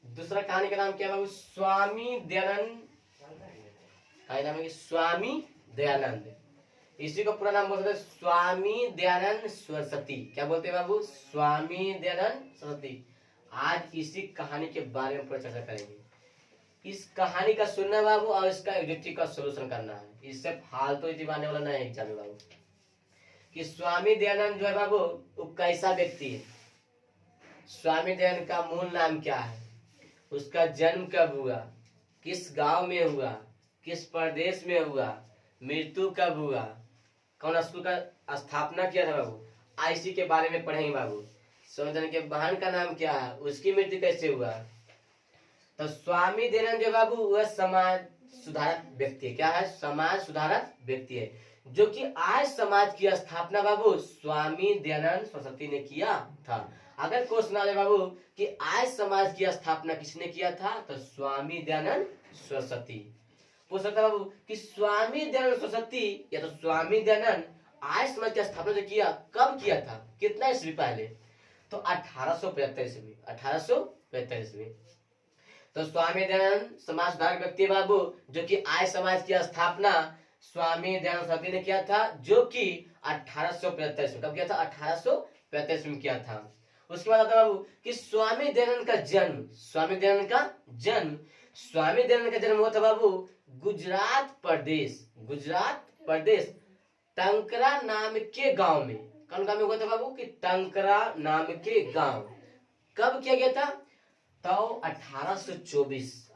दूसरा कहानी का नाम क्या है बाबू? स्वामी दयानंद। कहानी नाम है स्वामी दयानंद। इसी को पूरा नाम बोलते हैं स्वामी दयानंद सरस्वती। क्या बोलते हैं बाबू? स्वामी दयानंद सरस्वती। आज इसी कहानी के बारे में पूरा चर्चा करेंगे। इस कहानी का सुनना बाबू और इसका एग्जेक्टिव का सॉल्यूशन करना है। इससे फालतू दीवाने वाला नहीं एग्जाम में बाबू। कि स्वामी दयानंद जो है बाबू वो कैसा व्यक्ति है? स्वामी दयानंद का मूल नाम क्या है? उसका जन्म कब हुआ? किस गांव में हुआ? किस प्रदेश में हुआ? मृत्यु कब हुआ? कौन स्कूल का स्थापना किया था बाबू? आईसी के बारे में पढ़ेंगे बाबू। स्वामी दयानंद के बहन का नाम क्या है? उसकी मृत्यु कैसे हुआ? तो स्वामी दयानंद जो बाबू वह समाज सुधारक व्यक्ति है। क्या है? समाज सुधारक व्यक्ति है, जो कि आज समाज की स्थापना बाबू स्वामी दयानंद सरस्वती ने किया था। अगर क्वेश्चन आ जाए बाबू कि आज समाज की स्थापना किसने किया था, तो स्वामी दयानंद सरस्वती। पूछ सकता बाबू कि स्वामी दयानंद सरस्वती या तो स्वामी दयानंद आज समाज की स्थापना जो किया कब किया था, कितना ईस्वी पहले? तो 1875 ईस्वी। 1875 ईस्वी। तो स्वामी दयानंद समाज सुधारक व्यक्ति बाबू, जो कि आज समाज की स्थापना स्वामी दयानंद सरस्वती ने किया था, जो कि 1875 में कब किया था? 1875 में किया था। उसके बाद आता बाबू कि स्वामी दयानंद का जन्म। स्वामी दयानंद का जन्म हुआ था बाबू गुजरात प्रदेश टंकरा नाम के गांव में। कौन गांव में हुआ था बाबू? कि टंकरा नाम के गांव। कब किया गया था? तो 1824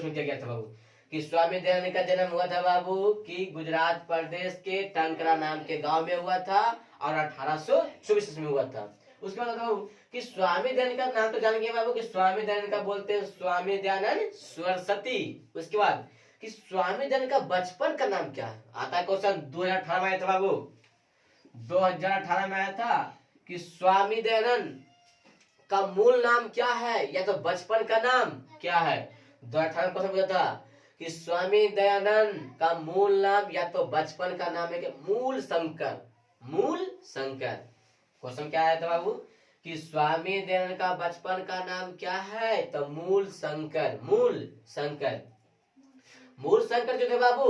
में किया गया था बाबू। कि स्वामी दयानंद का जन्म हुआ था बाबू कि गुजरात प्रदेश के टंकरा नाम के गांव में हुआ था और 1824 में हुआ था। उसके बाद बाबू कि स्वामी दयानंद का नाम तो जानेंगे बाबू कि स्वामी दयानंद का बोलते हैं स्वामी दयानंद सरस्वती। उसके बाद कि स्वामी दयानंद का बचपन का नाम क्या है? आता है क्वेश्चन 2018 में आया था बाबू। 2018 में आया था कि स्वामी दयानंद का मूल नाम क्या है या तो बचपन का नाम क्या है? 2018 क्वेश्चन पूछा था कि स्वामी दयानंद का मूल नाम या तो बचपन का नाम है कि मूल शंकर। क्वेश्चन क्या आया था बाबू कि स्वामी दयानंद का बचपन का नाम क्या है? तो मूल शंकर जो थे बाबू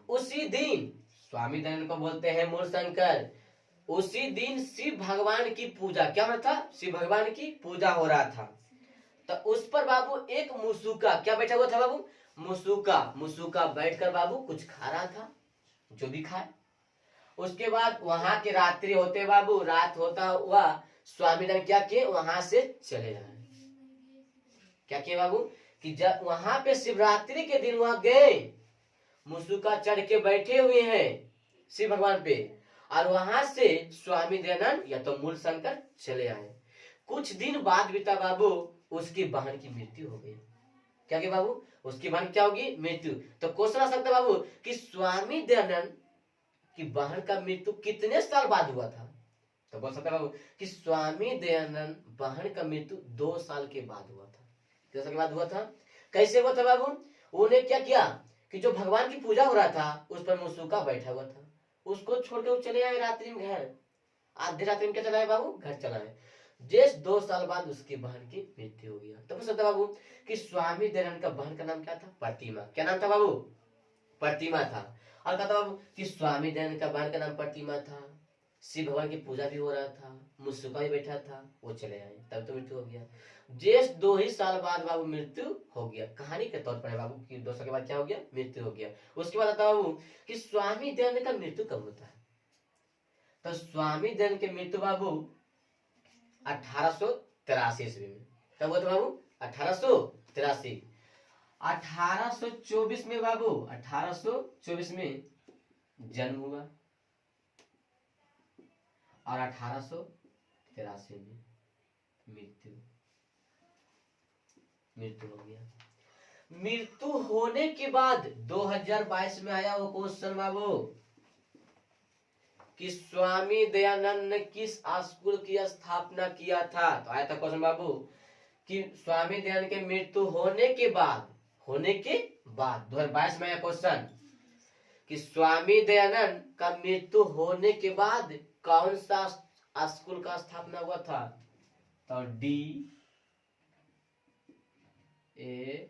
उसी दिन स्वामी दयानंद को बोलते हैं मूल शंकर। उसी दिन शिव भगवान की पूजा क्या होना था? शिव भगवान की पूजा हो रहा था। तो उस पर बाबू एक मुसुका क्या बैठा हुआ था बाबू? मुसुका बैठकर बाबू कुछ खा रहा था, जो भी खाए। उसके बाद वहां के रात्रि होते बाबू, रात होता हुआ स्वामी दयानंद क्या किए? वहां से चले जाए। क्या किए बाबू कि जब वहां पे शिवरात्रि के दिन वहां गए, मुसुका चढ़ के बैठे हुए हैं शिव भगवान पे, और वहां से स्वामी दयानंद या तो मूल शंकर चले आए। कुछ दिन बाद बीता बाबू उसकी बहन की मृत्यु हो गई। क्या कि बाबू उसकी बहन क्या होगी? मृत्यु। तो क्वेश्चन आ सकता बाबू कि स्वामी दयानंद की बहन का मृत्यु कितने साल बाद हुआ था? तो बोल सकता बाबू कि स्वामी दयानंद बहन का मृत्यु 2 साल के बाद हुआ था। कितने साल के बाद हुआ था? कैसे हुआ था बाबू? उन्हें क्या किया कि जो भगवान की पूजा हो रहा था उस पर मुसुका बैठा हुआ था, उसको छोड़कर वो चले आए रात्रि में घर। आधी रात्रि में क्या चला है बाबू? घर चला है। जस्ट 2 साल बाद उसकी बहन की मृत्यु हो गया। तो पूछ सकता बाबू कि स्वामी दयानंद का बहन का नाम क्या था? प्रतिमा। क्या नाम था बाबू? प्रतिमा था। और कहता बाबू कि स्वामी दयानंद का बहन का नाम प्रतिमा था, शिव भगवान की पूजा भी हो रहा था, मुसुका भी बैठा था, वो चले आए, तब तो मृत्यु हो गया। जस्ट 2 ही साल बाद बाबू मृत्यु हो गया। कहानी के तौर पर है बाबू कि 2 साल के बाद क्या हो गया? मृत्यु हो गया। उसके बाद आता बाबू कि स्वामी दयानंद का मृत्यु कब होता है? तो स्वामी दयानंद की मृत्यु बाबू 1883 ईस्वी में। कब हुआ था बाबू? 1883। 1824 में बाबू 1824 में जन्म हुआ और 1883 में मृत्यु हो गया। मृत्यु होने के बाद 2022 में आया वो क्वेश्चन बाबू कि स्वामी दयानंद ने किस स्कूल की स्थापना किया था? तो आया था क्वेश्चन बाबू कि स्वामी दयानंद के मृत्यु होने के बाद 2022 में आया क्वेश्चन कि स्वामी दयानंद का मृत्यु होने के बाद कौन सा स्कूल का स्थापना हुआ था? तो डी ए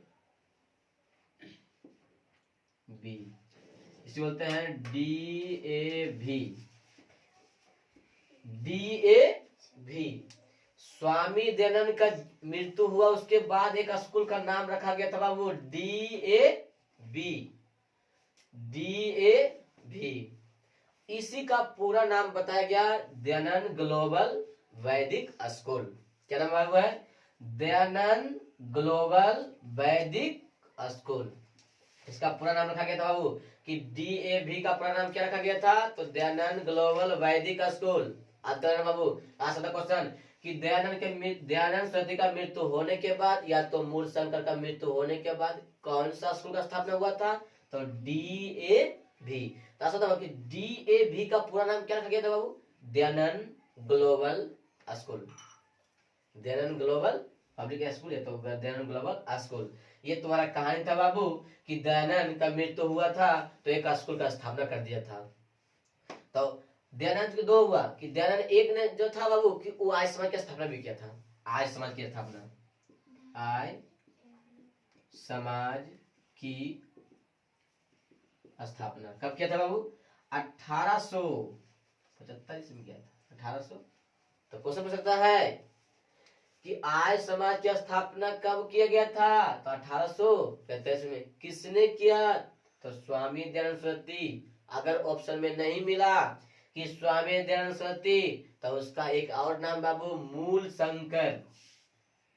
बी, इसे बोलते हैं डी ए भी। डी ए भी, स्वामी दयानंद का मृत्यु हुआ, उसके बाद एक स्कूल का नाम रखा गया था बाबू D A B. D A भी, इसी का पूरा नाम बताया गया दयानंद ग्लोबल वैदिक स्कूल। क्या नाम बाबू है? दयानंद ग्लोबल वैदिक स्कूल। इसका पूरा नाम रखा गया था बाबू कि DAV का पूरा नाम क्या रखा गया था? तो दयानंद ग्लोबल वैदिक स्कूल। आता है बाबू, आ सकता क्वेश्चन कि दयानंद सरस्वती का मृत्यु होने के बाद या तो मूल शंकर का मृत्यु होने के बाद कौन सा स्कूल का स्थापना हुआ था? तो DAV। तो सकता कि DAV का पूरा नाम क्या रखा गया था बाबू? Dayanand global school. Dayanand global public school है तो दयानंद ग्लोबल स्कूल। ये तुम्हारा कहानी था बाबू कि दयानंद का मृत्यु हुआ था तो एक स्कूल का स्थापना कर दिया था। तो दयानंद के दो हुआ कि दयानंद एक ने जो था बाबू कि वो आर्य समाज की स्थापना भी किया था। आर्य समाज की स्थापना, आर्य समाज की स्थापना कब किया था बाबू? 1875 में किया था। 1800। तो क्वेश्चन पूछ सकता है कि आर्य समाज की स्थापना कब किया गया था? तो 1845 में। किसने किया? तो स्वामी दयानंद सरस्वती। अगर ऑप्शन में नहीं मिला कि स्वामी दयानंद सरस्वती तो उसका एक और नाम बाबू मूल शंकर।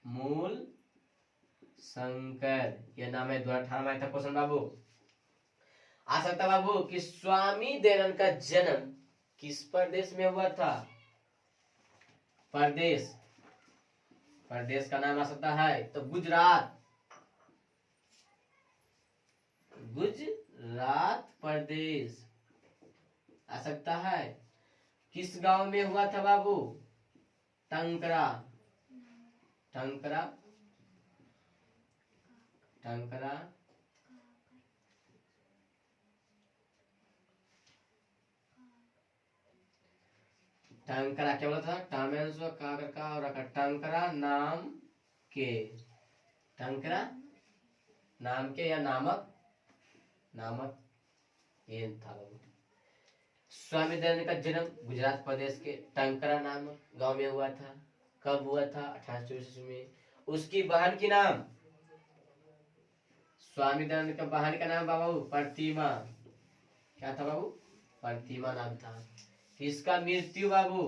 मूल शंकर यह नाम है। 2018 में आया था क्वेश्चन बाबू। आ सकता बाबू कि स्वामी दयानंद का जन्म किस प्रदेश में हुआ था? प्रदेश, प्रदेश का नाम आ सकता है तो गुजरात। गुजरात प्रदेश आ सकता है। किस गांव में हुआ था बाबू? टंकरा। टंकरा, टंकरा टंकरा क्या बोला था? टामेंसो काकर का और रखा टंकरा नाम के। टंकरा नाम के या नामक, नामक ये था बाबू। स्वामी दयानंद का जन्म गुजरात प्रदेश के टंकरा नामक गांव में हुआ था। कब हुआ था? 1824 में। उसकी बहन की नाम, स्वामी दयानंद का बहन का नाम बाबू प्रतिमा। क्या था बाबू? प्रतिमा नाम था। इसका मृत्यु बाबू,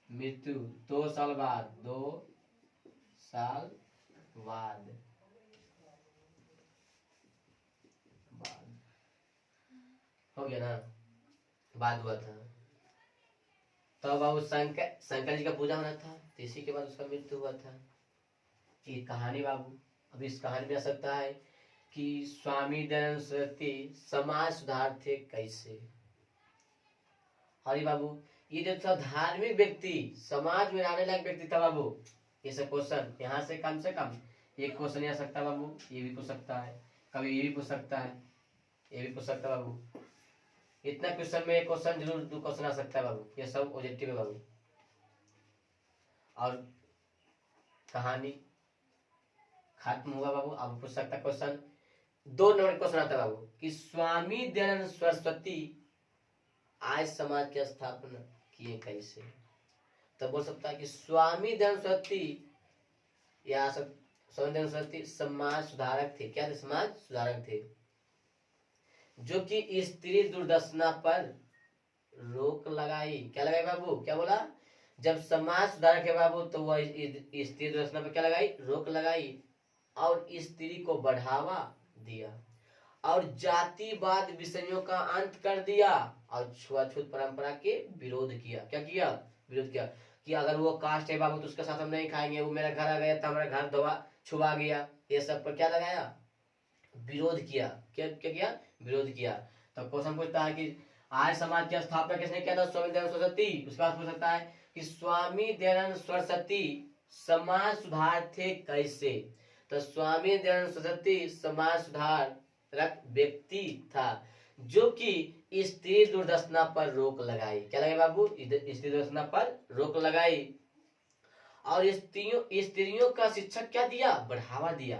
मृत्यु 2 साल बाद, 2 साल बाद हो गया ना, बाद हुआ था। तो बाबू शंकर जी का पूजा होना था तो इसी के बाद उसका मृत्यु हुआ था। ये कहानी बाबू। अब इस कहानी में आ सकता है कि स्वामी दयानंद सरस्वती समाज सुधार थे कैसे? हरी बाबू, ये जो था धार्मिक व्यक्ति, समाज में रहने लायक व्यक्ति था बाबू। ये सब क्वेश्चन यहाँ से कम एक क्वेश्चन आ सकता है बाबू। ये भी पूछ सकता है, कभी ये भी पूछ सकता है, ये भी पूछ सकता है बाबू। इतना क्वेश्चन में एक क्वेश्चन जरूर 2 क्वेश्चन आ सकता है बाबू। ये सब ऑब्जेक्टिव है बाबू। और कहानी खत्म हुआ बाबू। अब पूछ सकता क्वेश्चन 2 नंबर क्वेश्चन आता है बाबू कि स्वामी दयानंद सरस्वती आर्य समाज की स्थापना किए कैसे? तो बोल सकता है कि स्वामी दयानंद सरस्वती या स्वामी दयानंद सरस्वती समाज सुधारक थे। क्या थे? समाज सुधारक थे जो कि स्त्री दुर्दशा पर रोक लगाई। क्या लगाई बाबू? क्या बोला? जब समाज सुधारक है बाबू तो वह स्त्री दुर्दशा पर क्या लगाई? रोक लगाई और स्त्री को बढ़ावा दिया और जातिवाद विषयों का अंत कर दिया और छुआछूत परंपरा के विरोध किया। क्या किया? विरोध किया कि अगर वो कास्ट है बाबू तो उसके साथ हम नहीं खाएंगे, वो मेरा घर आ गया तो हमारा घर धोआ छुआ गया। ये सब पर क्या लगाया? विरोध किया। क्या क्या किया? विरोध किया। तो क्वेश्चन पूछता है कि आर्य समाज की स्थापना किसने किया था? स्वामी दयानंद सरस्वती। उसके बाद पूछ सकता है कि स्वामी दयानंद सरस्वती समाज सुधार थे कैसे? तो स्वामी दयानंद सरस्वती समाज सुधारक व्यक्ति था जो कि स्त्री दुर्दशा पर रोक लगाई। क्या लगाई बाबू? स्त्री दुर्दशा पर रोक लगाई। और स्त्रियों का शिक्षा क्या दिया? बढ़ावा दिया।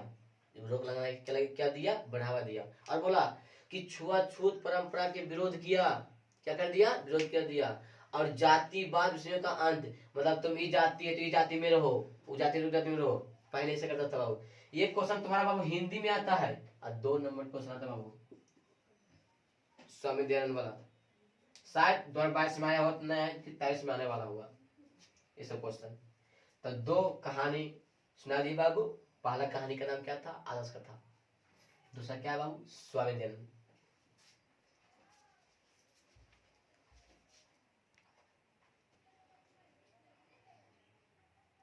रोक लगाने के लिए क्या दिया? बढ़ावा दिया। और बोला कि छुआछूत परंपरा के विरोध किया। क्या कर दिया? विरोध कर दिया। और जातिवाद विषयों का अंत, मतलब तुम ये जाति है तो ये जाति में रहो, वो जाति है तो जाति में रहो, पहले ऐसे करता था बाबू। ये क्वेश्चन तुम्हारा बाबू हिंदी में आता है और 2 नंबर क्वेश्चन आता है बाबू स्वामी दयानंद वाला। शायद 2022 में आया हो, तो नया 23 में आने वाला होगा ये सब क्वेश्चन। तो 2 कहानी सुना दी बाबू। पहला कहानी का नाम क्या था? आदर्श कथा। दूसरा क्या है बाबू? स्वामी दयानंद।